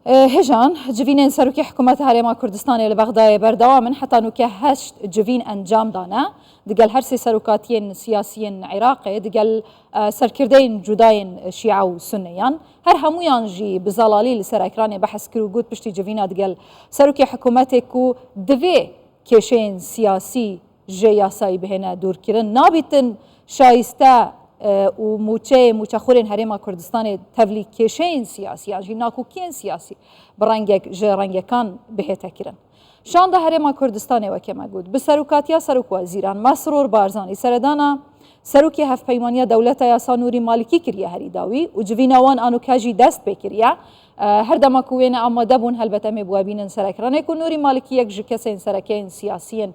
هجان جوینên serokê hikûmeta Herêma Kurdistanê li Bexdayê berdewam in heta nûkê 8 civîn encam dane digel her sê serokatiyên siyasiyên Iraqê digel serkirdeyên cudayên Şîa û Sunniyan her hemûyan jî bi zelalî li ser ekranê behs kir û got piştî civîna digel serokê hikûmetê ku divê kêşeyên siyasî jê yasayî bihêne dûrkirin nabîtin şayîste û mûçexurên Herêma Kurdistanê tevlî kêşeyên siyasî yan jî nakokiyên siyasî bi rengek ji rengekan bihête kirin. Şanda Herêma Kurdistanê weke me got bi serokatiya Serokwezîran Mesrûr Barzanî seredana serokê hevpeymaniya dewleta yasa Nûrî Malikî kiriye herî dawî û civîna wan anoka jî dest pê kiriye. Her dema ku wêne amade bûn helbet em ê biwebînin ser ekranê ku Nûrî Malikî yek ji kesên serekeyên siyasiyên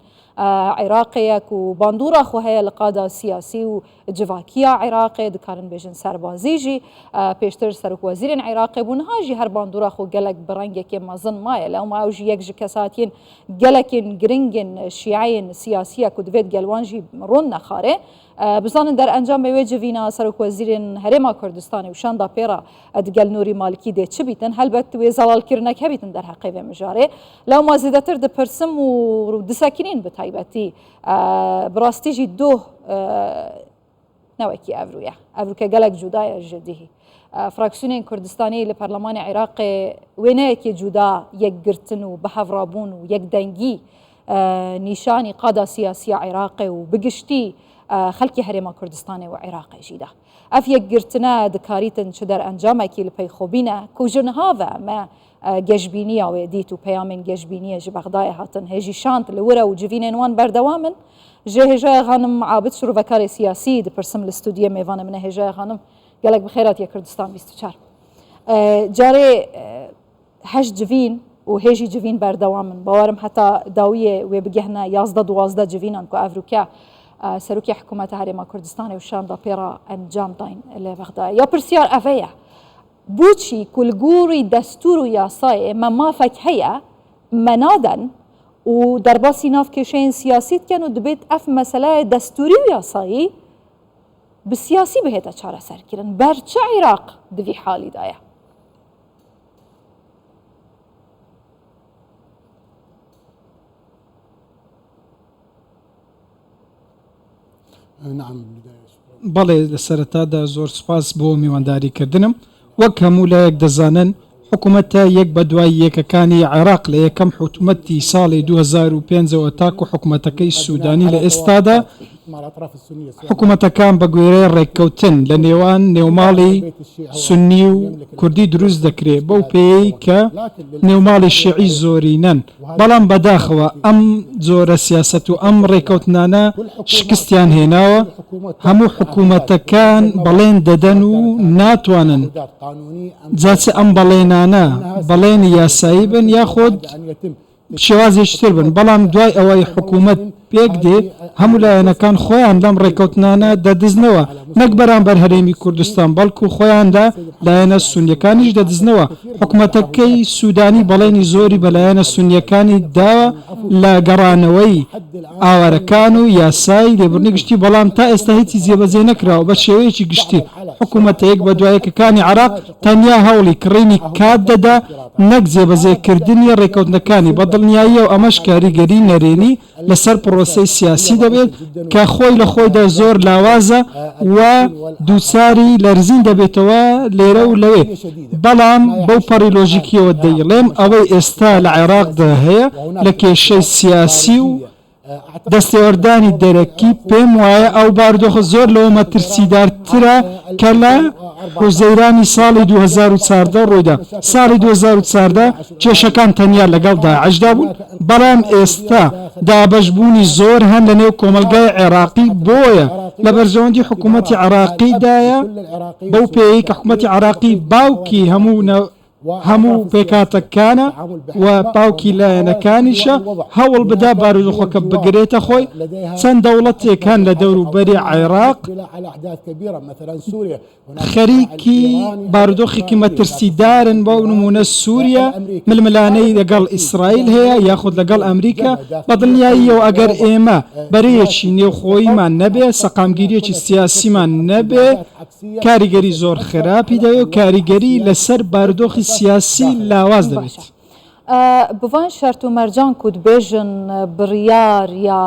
Iraqê ye ku bandûra xwe heye li qada siyasî û civakiya Iraqê dikarin bêjin serbazî jî pêştir Serokwezîrên Iraqê bûn niha jî her bandûra xwe gelek bi rengekê mezin maye lewma ew jî yek ji kesatiyên gelekên giringên şîeyên siyasî ye ku divê digel wan jî ron nexare. Bizanin derencam wê civîna Serokwezîrên Herêma Kurdistanê û şanda pêra digel Nûrî Malikî dê çi bîtin helbet wê zelalkirinek hebîtin derheqê vê mijarê lewma zêdetir dipirsim û disekînin bi taybetî bi rastî jî doh newekî ev rûye ev rûke gelek cuda ye ji dihî. Fraksiyonên Kurdistanê li Perlemanê Iraqê wê neyekê cuda yekgirtin û bihevrebûn û yekdengî nîşanî qada siyasiya Iraqê û bi giştî خەلکی Herêma Kurdistanê û Iraqê jî de. Ev yekgirtina dikarîtin çi derencamekî li peyxobîne ku ji niha ve me gejbîniya wê dît û peyamên gejbîniyê ji Bexdayê hatin hêjî şand li were û civînên wan berdewam in. Jê hêjaya xanim abid şirûvekarê siyasî dipirsim li stûdiyê mêvanê min e hêjaya xanim gelek bi xêratiye Kurdistan 24. Carê 8 civîn û hêjî civîn berdewam in bawerim heta dawiyê wê bigihne 11-12 civînan ku ev rûke serokê hikûmeta Herêma Kurdistanê û şanda pêra encam dayîn li Bexdayê. Ya pirsiyar ev heye بوچی کلگوری دستور و یاسای ما مافک هیا منادن و در باسی ناف کشین سیاسیت کن و دبیت اف مسئله دستوری و یاسایی بسیاسی بهتا چاره سر کرن برچه عراق دوی حالی دایا بەڵێ لە سەرەتادا زۆر سوپاس بۆ میوانداریکردنم وەک هەموو لایەک دەزانن حکوومەتە یەک بە دوای یەکەکانی عێراق لە یەکەم حکوومەتی ساڵی 2005ەوە تاکو حکوومەتەکەی سوودانی لە ئێستادا حکوومەتەکان بە گوێرەی ڕێککەوتن لە نێوان نێوماڵی سونی و کوردی دروست دەکرێت بەو پێی کە نێوماڵی شیعی زۆرینەن بەڵام بەداخەوە ئەم جۆرە سیاست و ئەم ڕێککەوتنانە شکستیان هێناوە هەموو حکوومەتەکان بەڵێن دەدەن و ناتوانن جاچە ئەم بەڵێنانە بەڵێن یاسایی بن یاخۆت شێوازێکتر بن بەڵام دوای ئەوەی حکوومەت پێک دێ هەموو لایەنەکان خۆیان لەم ڕێککەوتنانە دەدزنەوە نەک بەرامبەر هەرێمی کوردستان بەڵکو خۆیاندا لایەنە سونیەکانیش دەدزنەوە حکوومەتەکەی سوودانی بەڵێنی زۆری بەلایەنە سونیەکانی داوە لە گەڕانەوەی ئاوارەکان و یاسای لێبوردنی گشتی بەڵام تا ئێستا هیچی جێبەجێ نەکراوە بە شێوەیەکی گشتی حکوومەتەیەک بە دوایەکەکانی عێراق تەنیا هەوڵی کڕینی کات دەدا نەک جێبەجێکردنی ڕێککەوتنەکانی بە دڵنیاییە و ئەمەش کاریگەری نەرێنی لەسەر پرۆسەی سیاسی دەبێت کە خۆی لە خۆیدا زۆر لاوازە و دووچاری لەرزین دەبێتەوە لێرە و لەوێ بەڵام بەو پەڕی لۆژیکیەوە دەیڵێم ئەوەی ئێستا لە عێراقدا هەیە لە کێشەی سیاسی و دەستێوەردانی دەرەکی پێم وایە ئەو باردۆخە زۆر لەوە مەترسیدارترە کە لە حوزەیرانی ساڵی 2014 ڕوویدا ساڵی 2014 کێشەکان تەنیا لەگەڵ داعشدا بوون بەڵام ئێستا دابەشبوونی زۆر هەن لە نێو کۆمەلگای عێراقی بۆیە لە بەرژەوەندی حکوومەتی عێراقیدایە بەو پێی کە حکوومەتی عێراقی باوکی هەموو پێکاتەکانە و باوکی لایەنەکانیشە هەوڵ بدا بارودۆخەکە بگرێتە خۆی چەند دەوڵەتێکان لە دەوروبەری عێراق خەریکی بارودۆخێکی مەترسیدارن بۆ نمونە سووریا ململانەی لەگەڵ ئیسرائیل هەیە یاخود لەگەڵ ئەمریکا بە دڵنیاییەوە ئەگەر ئێمە بەرەیەکی نێوخۆیمان نەبێ سەقامگیریەکی سیاسیمان نەبێ کاریگەری زۆر خراپی دەوێت و کاریگەری لەسەر بارودۆخی سیاسی لاواز دەبێت. بڤان شەرت و مەرجان کو دبێژن بڕیار یا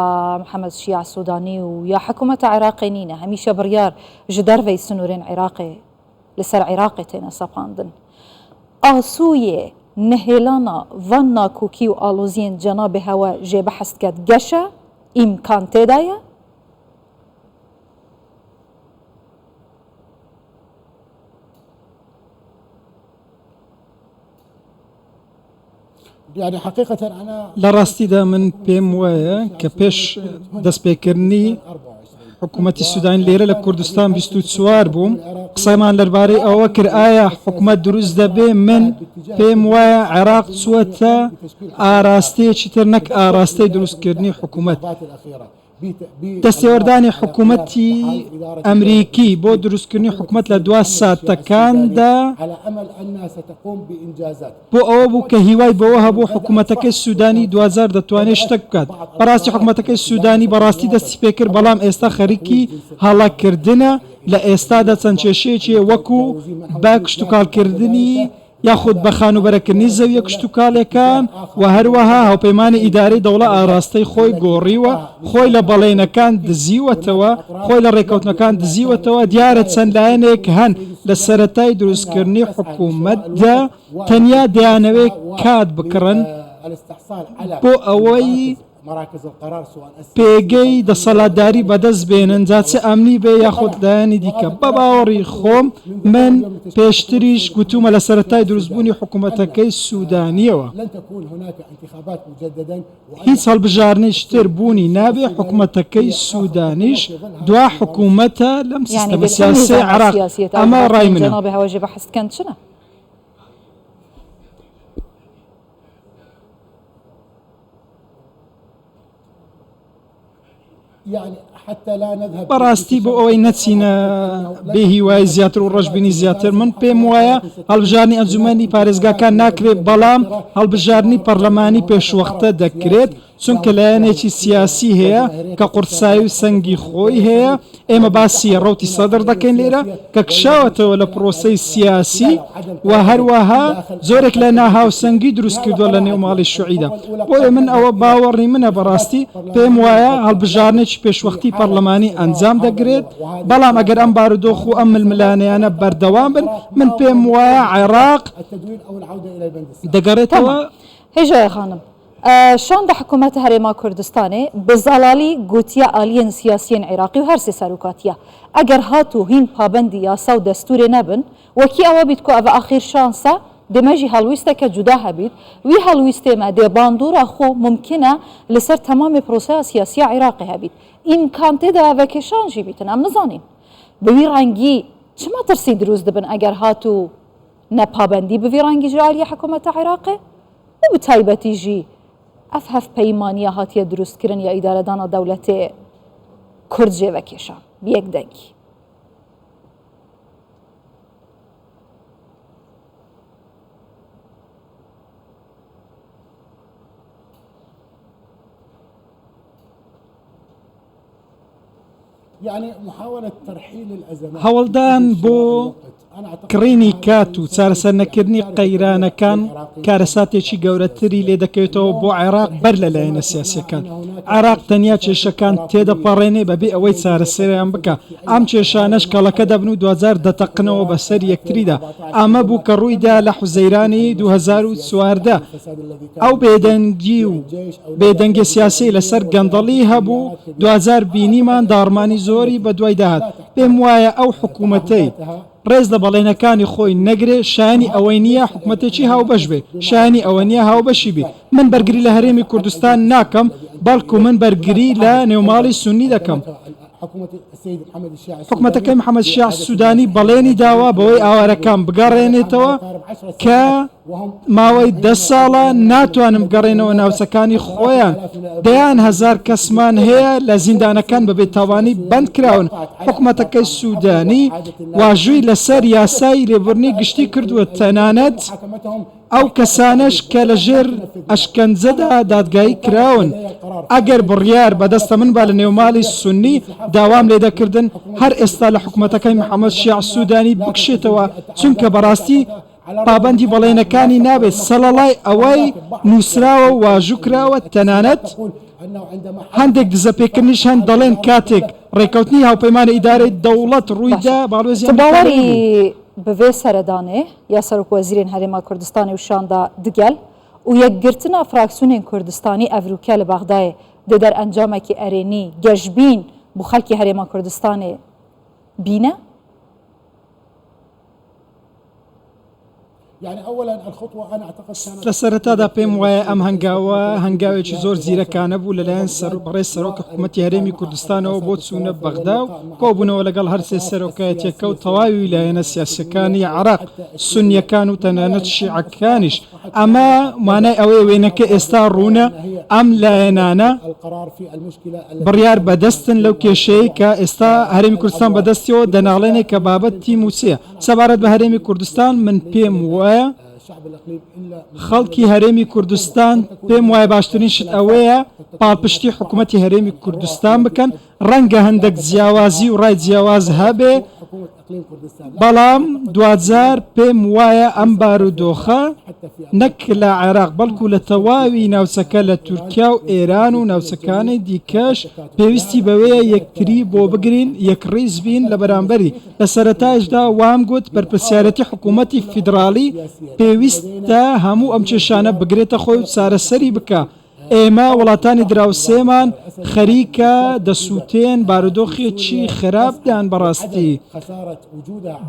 محەممەد شیع سوودانی و یا حکوومەتە عێراقی نینە هەمیشە بڕیار ji dervey سنوورên عێراقê li ser عێراقê têne sepandin. Asûyê nihêlana van nakokî û aloziyên cenabê hewe jê behest ket geş e îmkan tê de ye? لە ڕاستیدا من پێم وایە کە پێش دەستپێکردنی حکوومەتی سوودانی لێرە لە کوردستان 24 بووم قسەمان لەربارەی ئەوە کرد ئایا حکوومەت دروست دەبێ من پێم وایە عێراق چووەتە ئاراستەیەکی تر نەک ئاراستەی دروستکردنی حکوومەت. دەستێوەردانی حکوومەتی ئەمریکی بۆ دروستکردنی حکوومەت لە دوا ساتەکاندا بۆ ئەوە بوو کە هیوای بەوە هەبوو حکوومەتەکەی سوودانی 2000 دەتوانێت شتێک بکات. بەڕاستی حکوومەتەکەی سوودانی بەڕاستی دەستی پێکرد بەڵام ئێستا خەریکی هەڵەکردنە لە ئێستادا چەند کێشەیەکی وەکو بە کشتتوکالکردنی یاخود بە خانوبەرەکردنی زەویە کشتتوکالەکان و هەروەها هاوپەیمانی ئیدارەی دەوڵە ئاراستەی خۆی گۆڕیوە خۆی لە بەڵێنەکان دزیوەتەوە خۆی لە ڕێکەوتنەکان دزیوەتەوە دیارە چەند لایەنێک هەن لە سەرەتای دروستکردنی حکوومەتدا تەنیا دەیانەوەی کات بکڕن بۆ ئەوەی پێگەی دەسەڵاتداری بەدەست بێنن جاچە ئەمنی بێ یاخود لایەنی دیکە. بە باوەڕی خۆم من پێشتریش گوتومە لە سەرەتای دروستبوونی حکوومەتەکەی سوودانیەوە هیچ هەڵبژارنەی شتر بوونی نابێ حکوومەتەکەی سوودانیش دوا حکوومەتە لەم سیستەمە سیاسی عێراق. ئەمە ڕای منە. بەڕاستی بۆ ئەوەی نەچینە بێ هیوای زیاتر و ڕەشببینی زیاتر من پێم وایە هەڵبژارنی ئەنجومەنی پارێزگاکان ناکرێت بەڵام هەڵبژارنی پەرلەمانی پێشوەختە دەکرێت چونکە لایەنێکی سیاسی هەیە کە قورسایی و سەنگی خۆی هەیە. ئێمە باسی ڕەوتی سەدر دەکەین لێرە کە کشاوەتەوە لە پرۆسەی سیاسی و هەروەها زۆرێک لە ناهاوسەنگی دروست کردووە لە نێو ماڵی شوعیدا. بۆیە من ئەوە باوەڕی منە بەڕاستی پێم وایە هەڵبژارنێکی پێشوەختی پەرلەمانی ئەنجام دەگرێت بەڵام ئەگەر ئەم بارودۆخ و ئەم ململانەیانە بەردەوام بن من پێم وایە عێراق دەگەڕێتەوە. هێژای خانم شان da حکوومەتە هەرێما کوردستانê bi zalalî gotiya aliyên siyasiyên Iraqî û her sê serokatiya eger hat û hîn pabendî yasa û destûrê nebin wekî ewe bît ku ev axîr şansa dême jî helwîsteke cuda hebît wî helwîstê me dê bandora xwe mumkin e li ser temamê proseya siyasiya Iraqê hebît. İmkan tê de evekê şan jî bîtin em nizanîn. Bi wî rengî çima tirsî dirûz dibin eger hat û nepabendî bi vî rengî ji aliyê hikûmeta Iraqê û bi taybetî jî ev hevpeymaniya hatiye drûstkirin ya îdaredana dewletê Kurd jê vekêşan bi yek dengî. هەوڵدان بۆ کڕینی کات و چارەسەرنەکردنی قەیرانەکان کارەساتێکی گەورەتری لێ دەکەوێتەوە بۆ عێراق بەر لە لایەنە سیاسیەکان. عێراق تەنیا کێشەکان تێدەپەڕێنێ بەبێ ئەوەی چارەسەریان بکە. ئەم کێشانەش کەڵەکە دەبن و 2000 دەتەقنەوە بەسەر یەکتریدا. ئەمە بوو کە ڕوویدا لە حوزەیرانی 2014 ئەو بێدەنگی و بێدەنگی سیاسی لەسەر گەندەڵی هەبوو 2000 بینیمان داڕمانی زۆری بە دوای داهات. پێم وایە ئەو حکوومەتەی ڕێز لە بەڵێنەکانی خۆی نەگرێ شانی ئەوەی نییە حکوومەتێکی هاوبەش بێ شانی ئەوە نییە هاوبەشی بێ. من بەرگری لە هەرێمی کوردستان ناکەم بەڵکو من بەرگری لە نێوماڵی سونی دەکەم. حکوومەتەکەی محەممەد شیع سوودانی بەڵێنی داوا بەوەی ئاوارەکان بگەڕێنێتەوە کە ماوەی 10 ساڵە ناتوانم بگەڕێنەوە ناوچەکانی خۆیان. دەیان هزار کەسمان هەیە لە زیندانەکان بە بێتاوانی بند کراون. حکوومەتەکەی سوودانی واژووی لەسەر یاسای لێبوردنی گشتی کردووە تەنانەت ئەو کەسانش کە لە ژێر ئەشکەنجەدا دادگایی کراون. ئەگەر بڕیار بەدەستە من با لە نێوماڵی سونی داوام لێ دەکردن هەر ئێستا لە حکوومەتەکەی محەممەد شیع سوودانی بکشێتەوە چونکە بەڕاستی پابندی بەڵێنەکانی نابێت سەڵەڵای ئەوەی نووسراوە و واژووکراوە تەنانەت هەندێک دزەپێکردنیش هەن دەڵێن کاتێک ڕێکەوتنی هاوپەیمانە ئیدارەی دەوڵەت ڕوویدا باڵۆزیان باوەری بەvê سەردانê ya Serokvezîrên Herêma Kurdistanê û şanda digel û yekgirtina fraksiyonên Kurdistanî Evrûke li Bexdayê di der encamekî erênî gejbîn bu xelkê Herêma Kurdistanê bîne? لە سەرەتادا پێم وایە ئەم هەنگاوە هەنگاوێکی زۆر زیرەکانە بوو لەلایەن بەڕێز سەرۆکە حکوومەتی هەرێمی کوردستانەوە بۆ چوونە بەغدا و کۆبوونەوە لەگەڵ هەرسێ سەرۆکایەتێکە و تەواوی ویلایەنە سیاسەکانی عێراق سونیەکان و تەنانەت شیعەکانیش ئەمە مانای ئەوەیە وێنەکە ئێستا ڕوونە ئەم لایەنانە بڕیار بەدەستن لەو کێشەیە کە ئێستا هەرێمی کوردستان بەدەستیەوە دەناڵێنێک کە بابەتی موچەیە سەبارەت بە هەرێمی کوردستان من پێم وایە خەڵکی هەرێمی کوردستان پێم وایە باشترین شت ئەوەیە پاڵپشتی حکوومەتی هەرێمی کوردستان بکەن ڕەنگە هەندێک جیاوازی و ڕای جیاواز هەبێ بەڵام دوجار پێم وایە ئەم بارودۆخە نەک لە عێراق بەڵکو لە تەواوی ناوچەکە لە تورکیا و ئێران و ناوچەکانی دیکەش پێویستی بەوەیە یەکتری بۆ بگرین یەکڕیز بین لە بەرامبەری لە سەرەتایشدا وام گوت بەرپرسیارەتی حکوومەتی فیدراالی پێویستە هەموو ئەم کێشانە بگرێتە خۆی و چارەسەری بکە ئێمە وڵاتانی دراوسێمان خەریکە دەسووتێن بارودۆخێکی خراپدان بەڕاستی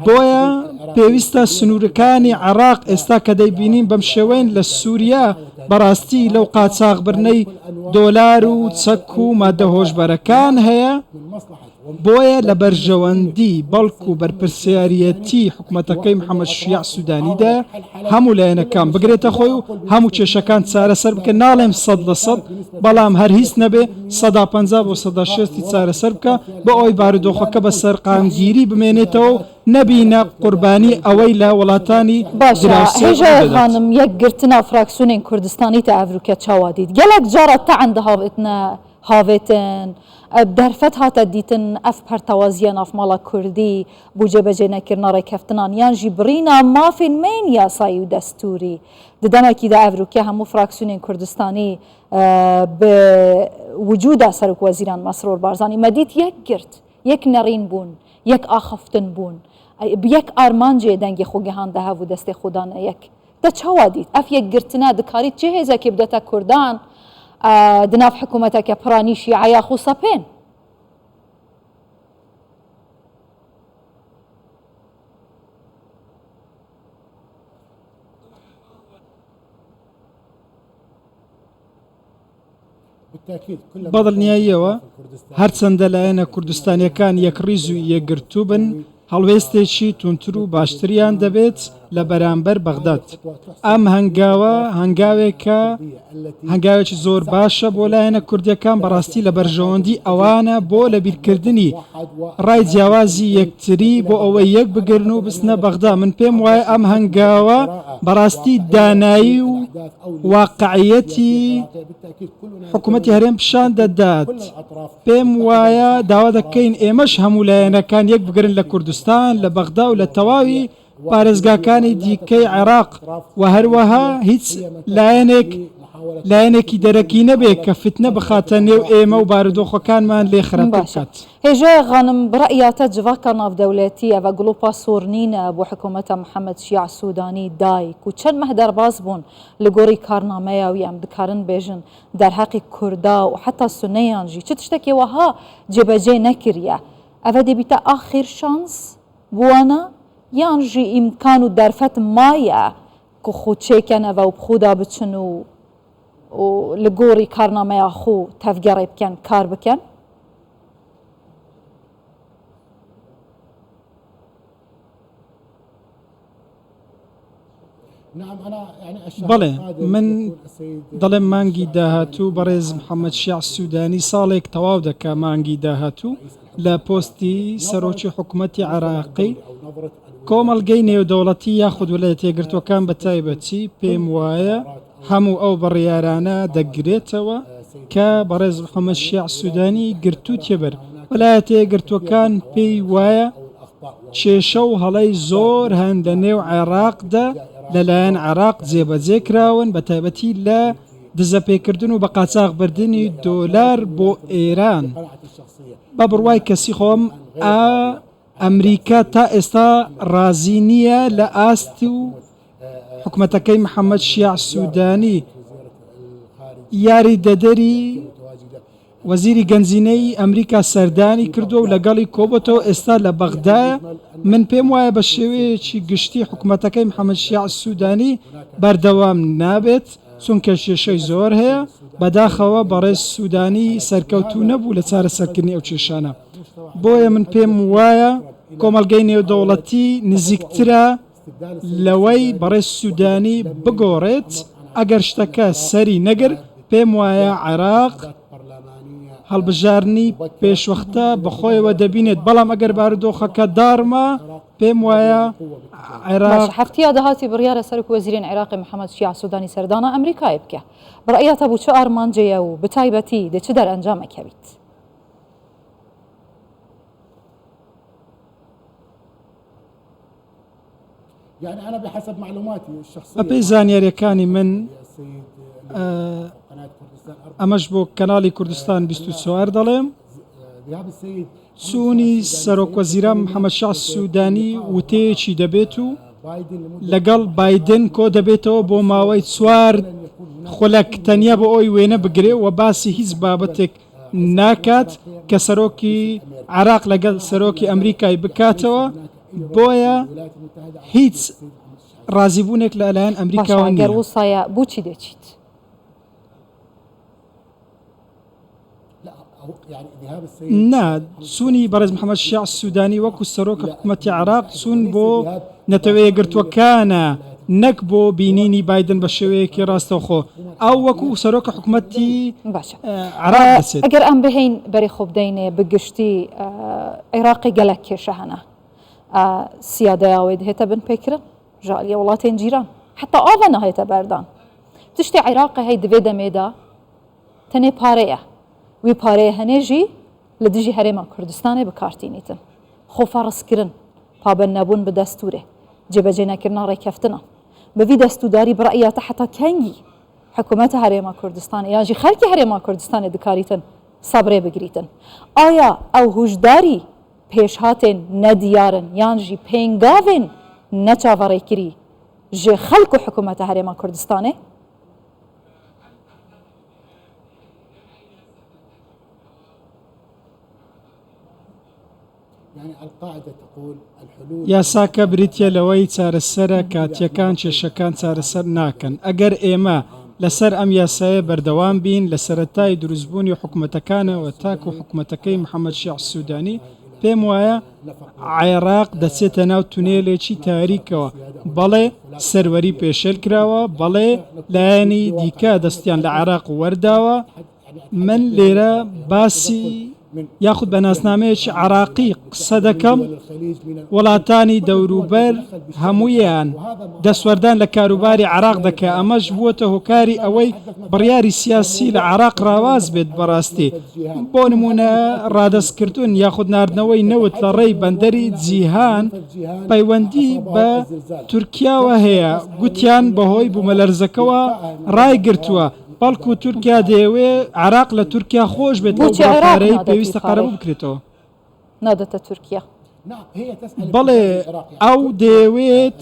بۆیە پێویستە سنوورەکانی عێراق ئێستا کە دەیبینین بەم شێوەیەن لە سووریا بەڕاستی لەو قاچاغبرنەی دۆلار و چەک و مادە هۆشبەرەکان هەیە بۆیە لە بەرژەوەندی بەڵکو و بەرپرسیارەتی حکوومەتەکەی محەممەد شیع سوودانیدا هەموو لایەنەکان بگرێتە خۆی و هەموو کێشەکان چارەسەر بکە ناڵێم 100% بەڵام هەر هیچ نەبێ 150 بۆ 160 چارەسەر بکە بە ئەوی بارودۆخەکە بە سەرقامگیری بمێنێتەوە نەبینە قوربانی ئەوەی لە وڵاتانی باشخانم یەکگرتنا فراکسیۆنên کوردستانی تا ئەڤروکە چاوا دیت gelek cara te endihawetine havêtin derfet hate dîtin ev pertewaziya navmala Kurdî bû cêbecênekirina rêkeftinan yan jî birîna mafên mên yasayî û destûrî di demekî de Evrûkê hemû fraksiyonên Kurdistanî bi wicûda Serokvezîran Mesrûr Barzanî me dît yek girt yek nerîn bûn yek axiftin bûn bi yek armancê dengê xwe gihande hev û destê xwe dane yek te çawa dît ev yekgirtina dikarî çi hêzekê bidete Kurdan di nav hikûmeteke piranî şîeya xwe sepên بەدڵنیاییەوە هەرچەندە لایەنە کوردستانیەکان یەکڕیز و یەکگرتوو بن هەڵوێستێکی تونتر و باشتریان دەبێت لە بەرامبەر بەغداد ئەم هەنگاوە هەنگاوێکی زۆر باشە بۆ لایەنە کوردیەکان بەڕاستی لە بەرژەوەندی ئەوانە بۆ لە بیرکردنی ڕای جیاوازی یەکتری بۆ ئەوەی یەک بگرن و بستنە بەغدا من پێم وایە ئەم هەنگاوە بەڕاستی دانایی و واقعیەتی حکوومەتی هەرێم پیشان دەدات پێم وایە داوا دەکەین ئێمەش هەموو لایەنەکان یەک بگرن لە کوردستان لە بەغدا و لە تەواوی پارێزگاکانی دیکەی عێراق و هەروەها هیچ لایەنێکی دەرەکی نەبێت کە فتنە بخاتە نێو ئێمە و بارودۆخەکانمان لێ خراپ بکات. هێژە غانم بڕائیاتە جڤاکە ناودەولەتی ئەڤە گڵۆپا سۆرنینە بۆ حکوومەتە محەممەد شیع سوودانی دایک و چەند مەهدەرباز بوون لە گۆڕی کارنامەیە و ئەم دکارن بێژن دەرحەقی کووردا و حتا سونەیانژی چ تشتێکی وەها جێبەجێ نەکریە ئەڤە دەبیتە ئاخیر شانس بووانە یان ژی ئیمکان و دەرفەت مایە کە خۆچێکەنەوە و بخودا بچن و لە گۆڕی کارنامەیە خۆ تەفگەڕێ بکەن کار بکەن بەڵێ من دەڵێم مانگی داهاتوو بەڕێز محەممەد شیع سوودانی ساڵێک تەواو دەکا مانگی داهاتوو لە پۆستی سەرۆکی حکوومەتی عێراقی کۆمەڵگەی نێودەوڵەتی یاخود ویلایەتە یەکگرتووەکان بە تایبەتی پێم وایە هەموو ئەو بڕیارانە دەگرێتەوە کە بەڕێز محەممەد شیع سوودانی گرتووت تێبەر ویلایەتە یەکگرتووەکان پێی وایە کێشە و هەڵەی زۆر هەن لە نێو عێراقدا لەلایەن عێراق جێبەجێکراون بە تایبەتی لە دزەپێکردن و بە قاچاغ بردننی دۆلار بۆ ئێران بە بڕوای کەسی خۆم ئەمریکا تا ئێستا ڕازی نییە لە ئاستی و حکوومەتەکەی محەممەد شیع سوودانی یاری دەدەری وەزیری گەنجینەی ئەمریکا سەردانی کردو و لەگەڵی کۆبەتەوە ئێستا لە بەغدایە من پێم وایە بە شێوەیەکی گشتی حکوومەتەکەی محەممەد شیع سوودانی بەردەوام نابێت چونکە کێشەی زۆر هەیە بەداخەوە بەڕێز سوودانی سەرکەوتوو نەبوو لە چارەسەرکردنی ئەو کێشانە بۆیە من پێم وایە کۆمەلگەی نێودەوڵەتی نزیکترە لەوەی بەڕێز سوودانی بگۆڕێت ئەگەر شتەکە سەری نەگر پێم وایە عێراق هەڵبژارنی پێشوەختە بەخۆیەوە دەبینێت بەڵام ئەگەر بارودۆخەکە دارمە پێم وایە عێراق هەفتیا داهاتی بڕیارە سەرک وەزیرین عێراقی محەممەد شیع سوودانی سەردانە ئەمریکای بکە بڕایەتە بوو چه ئارمانجەیە و بتایبەتی دێ چ دەرئەنجامەکەویت بەپێی زانیاریەکانی من ئەمەش بۆ کەناڵی کوردستان 24 دەڵێم چوونی سەرۆکوەزیرە محەممەد شیع سوودانی وتەیەکی دەبێت و لەگەڵ بایدن کۆ دەبێتەوە بۆ ماوەی 4 خولەک تەنیا بۆ ئەوی وێنە بگرێ و باسی هیچ بابەتێک ناکات کە سەرۆکی عێراق لەگەڵ سەرۆکی ئەمریکای بکاتەوە بۆیە هیچ ڕازیبوونێک لەلایەن ئەمریکاوە نییە. وسایە بۆچی دەچیت؟ نا چوونی بەڕێز محەممەد شیع سوودانی وەکو سەرۆکە حکوومەتی عێراق چوون بۆ نەتەوەیە گرتووەکانە نەک بۆ بینینی بایدن بە شێوەیەکی ڕاستەوخۆ ئەو وەکو سەرۆکە حکوومەتی عێراق دەچێت. ئەگەر ئەم بهین بەری خۆ بدەینێ بگشتی عێراقی گەلک کێشە هەنا سیادەیاوێ دهێتە بن پێکردن ژالیە وڵاتێن جیران حتا ئاوە نەهێتە بەردان تشتی عێراقی هەی دەبێ دەمێدا تەنێ پارەیە وی پارەیە هەنێژی لە دژی هەرێما کوردستانی بکارتینیتن خۆفارڕستکردن پابەند نەبوون بە دەستورێ جێبەجێ نەکردنا ڕێکەفتنە بەوی دەستورداری بڕائیاتە حتا کەنگی حکوومەتە هەرێما کوردستانی یاژی خەڵکی هەرێما کوردستانی دکاریتن سەبرێ بگریتن ئایا ئەو هوشداری پێشهاتێن نەدیارن یانژی پێنگاوێن نەچاوەڕێکری ژێ خەڵک و حکوومەتە هەرێما کوردستانێ یاساکە بریتە لەوەی چارەسەرە کاتیەکان کێشەکان چارەسەر ناکەن ئەگەر ئێمە لەسەر ئەم یاسایە بەردەوام بین لە سەرەتای دروستبوونی حکوومەتەکانەوە تاکو حکوومەتەکەی محەممەد شیع سوودانی پێم وایە عێراق دەچێتە ناو تونێلێکی تاریکەوە بەڵێ سەروەری پێشێل کراوە بەڵێ لایەنی دیکە دەستیان لە عێراق وەرداوە من لێرە باسی یاخود بە ناسنامەیەکی عراقی قسە دەکەم وڵاتانی دەوروبەر هەموویان دەسوەردان لە کاروباری عراق دەکە ئەمەش بووەتە هۆکاری ئەوەی بڕیاری سیاسی لە عراق ڕاواز بێت بەڕاستی بۆ نمونە ڕادەستکردن یاخود ناردنەوەی نەوت لە ڕێی بەندەری جیهان پەیوەندی بە تورکیاوە هەیە گوتیان بەهۆی بوومەلەرزەکەەوە ڕایگرتووە بەڵکو تورکیا دەیەوێ عراق لە تورکیا خۆش بێت بۆچارەی پێویستە قەرەبوو بکرێتەوە نادەتە تورکیا بەڵێ ئەو دەیەوێت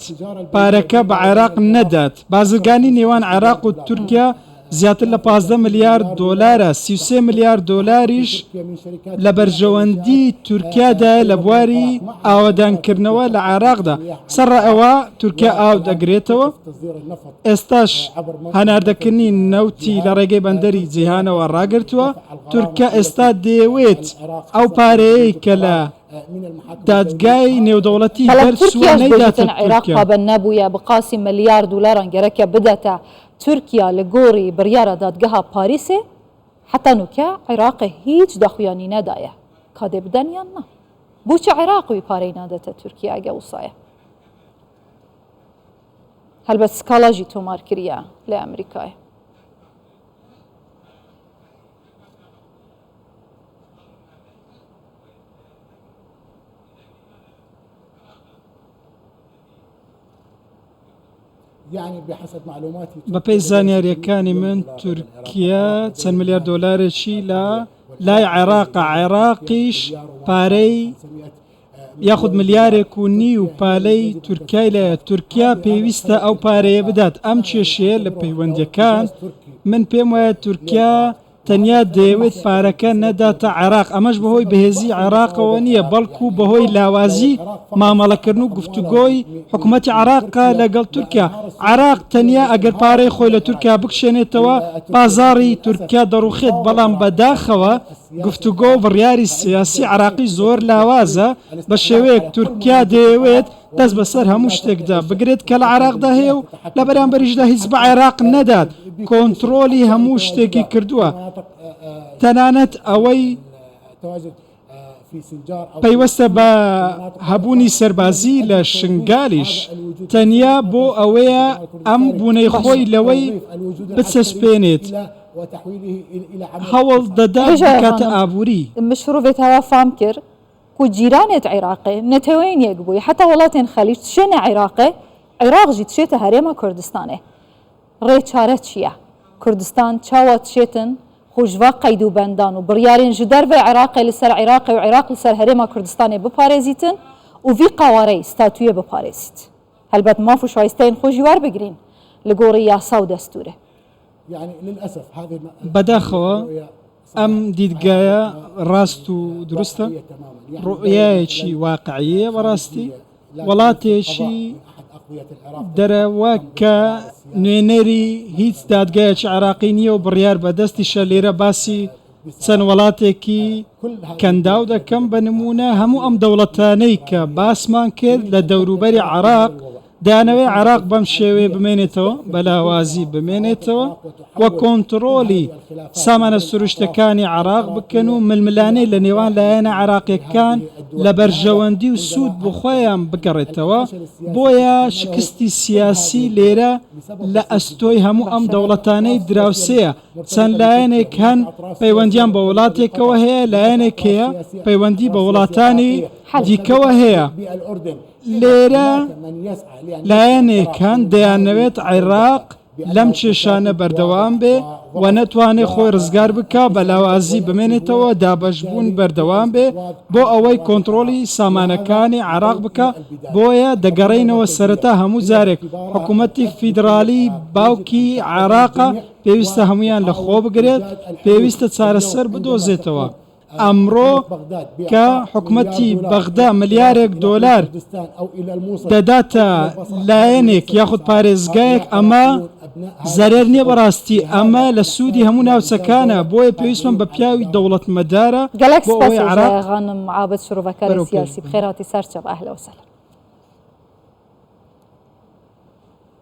پارەکە بە عێراق نەدات بازرگانی نێوان عێراق و تورکیا زیاتر لە 15 ملیارد دۆلارە 33 ملیارد دۆلاریش لە بەرژەوەندی تورکیادا لە بواری ئاوەدانکردنەوە لە عێراقدا سەر ئەوە تورکیا ئاو دەگرێتەوە ئێستاش هەناردەکردنی نەوتی لە ڕێگەی بەندەری جیهانەوە ڕاگرتووە تورکیا ئێستا دەیەوێت ئەو پارەیەی کە لە دادگای نێودەوڵەتی بەرسوانەیداتن عێراق پابەند نەبووە بقاسی ملیارد دولاران گەرەکە بدەتە تورکیا لە گۆڕی بڕیارە دادگەها پاریسێ حتا نوکە عێراقی هیچ دەخویانی نەدایە کادێ بدەنیان نا بۆچە عێراقی پارەی نادەتە تورکیا ئەگە وسایە هەلبەت سکاڵاژی تۆمارکریە لە ئەمریکای بەپێی زانیاریەکانی من تورکیا چەند ملیار دۆلارێکی لە لای عێراق عێراقیش پارەی یاخود ملیارێک و نی و پالەی تورکای لە تورکیا پێویستە ئەو پارەیە بدات. ئەم کێشەیە لە پەیوەندیەکان من پێم وایە تورکیا تەنیا دەیەوێت پارەکە نەداتە عێراق، ئەمەش بەهۆی بەهێزی عێراقەوە نییە بەڵکو بەهۆی لاوازی مامەڵەکردن و گفتوگۆی حکوومەتی عێراقا لەگەڵ تورکیا. عێراق تەنیا ئەگەر پارەی خۆی لە تورکیا بکشێنێتەوە بازاڕی تورکیا دەڕوخێت، بەڵام بەداخەوە گفتوگۆ و بڕیاری سیاسی عێراقی زۆر لاوازە بە شێوەیەک تورکیا دەیەوێت دەست بەسەر هەموو شتێکدا بگرێت کە لە عێراقدا هەیە و لە بەرامبەریشدا هیچ بە عێراق نەدات، کۆنتڕۆلی هەموو شتێکی کردووە. تەنانەت ئەوەی پەیوەستە بە هەبوونی سەربازی لە شنگالیش تەنیا بۆ ئەوەیە ئەم بوونەی خۆی لەوەی بچەسپێنێت هەوڵ دەدا بکاتە ئابووری. مشروعێتەوە فام کرد و جیرانێت عێراقی نەتەوەین یەک بووی حتا وڵاتێن خەلیج تشێنە عێراقی عێراقژی تشێتە هەرێمە کوردستانێ. ڕێچارە چییە؟ کوردستان چاوە تشێتن خوژوا قەید و بەندان و بڕیارین ji derve عێراقê li ser Iraqê û Iraq li ser herêma Kurdistanê biparêzîtin û vî qawareyê statûyê biparêzît. Helbet maf û şayisteyên xwe jî werbigirîn li gorî yasa û destûrê. بەداخەوە ئەم دیدگایە ڕاست و دروستە، ڕوئیایەکی واقعیە بەڕاستی وڵاتێکی دەرەوە کە نوێنەری هیچ دادگایەکی عێراقی نییە و بڕیار بەدەستیشە. لێرە باسی چەند وڵاتێکی کەنداو دەکەم بە نمونە هەموو ئەم دەوڵەتانەی کە باسمان کرد لە دەوروبەری عێراق دانەوەی عێراق بەم شێوەیە بمێنێتەوە بەلاوازی بمێنێتەوە وە کۆنتڕۆلی سامانە سروشتەکانی عێراق بکەن و ململانەی لە نێوان لایەنە عێراقیەکان لە بەرژەوەندی و سوود بخۆیان بگەڕێتەوە. بۆیە شکستی سیاسی لێرە لە ئەستۆی هەموو ئەم دەوڵەتانەی دراوسەیە. چەند لایەنێک هەن پەیوەندیان بە وڵاتێکەوە هەیە، لایەنێک هەیە پەیوەندی بە وڵاتانی دیکەوە هەیە. لێرە لایەنێکان دەیانەوێت عێراق لەم کێشانە بەردەوام بێ و نەتوانێت خۆی ڕزگار بکە بەلاوازی بمێنێتەوە دابەشبوون بەردەوام بێ بۆ ئەوەی کۆنتڕۆلی سامانەکانی عێراق بکە. بۆیە دەگەڕێینەوە سەرەتا هەموو جارێک حکوومەتی فیدرالی باوکی عێراقە پێویستە هەمویان لە خۆ بگرێت، پێویستە چارەسەر بدۆزێتەوە. ئەمڕۆ کە حکوومەتی بەغدا ملیارێک دۆلار دەداتە لایەنێک یاخود پارێزگایەک ئەمە زەرێر نییە بەڕاستی، ئەمە لە سوودی هەموو ناوچەکانە. بۆیە پێویستمان بە پیاوی دەوڵەت مەدارە گەلەک سپاس خانم عابد شروڤەکاری سیاسی بخێراتی سەرچەب ئەهلا وسەهلا.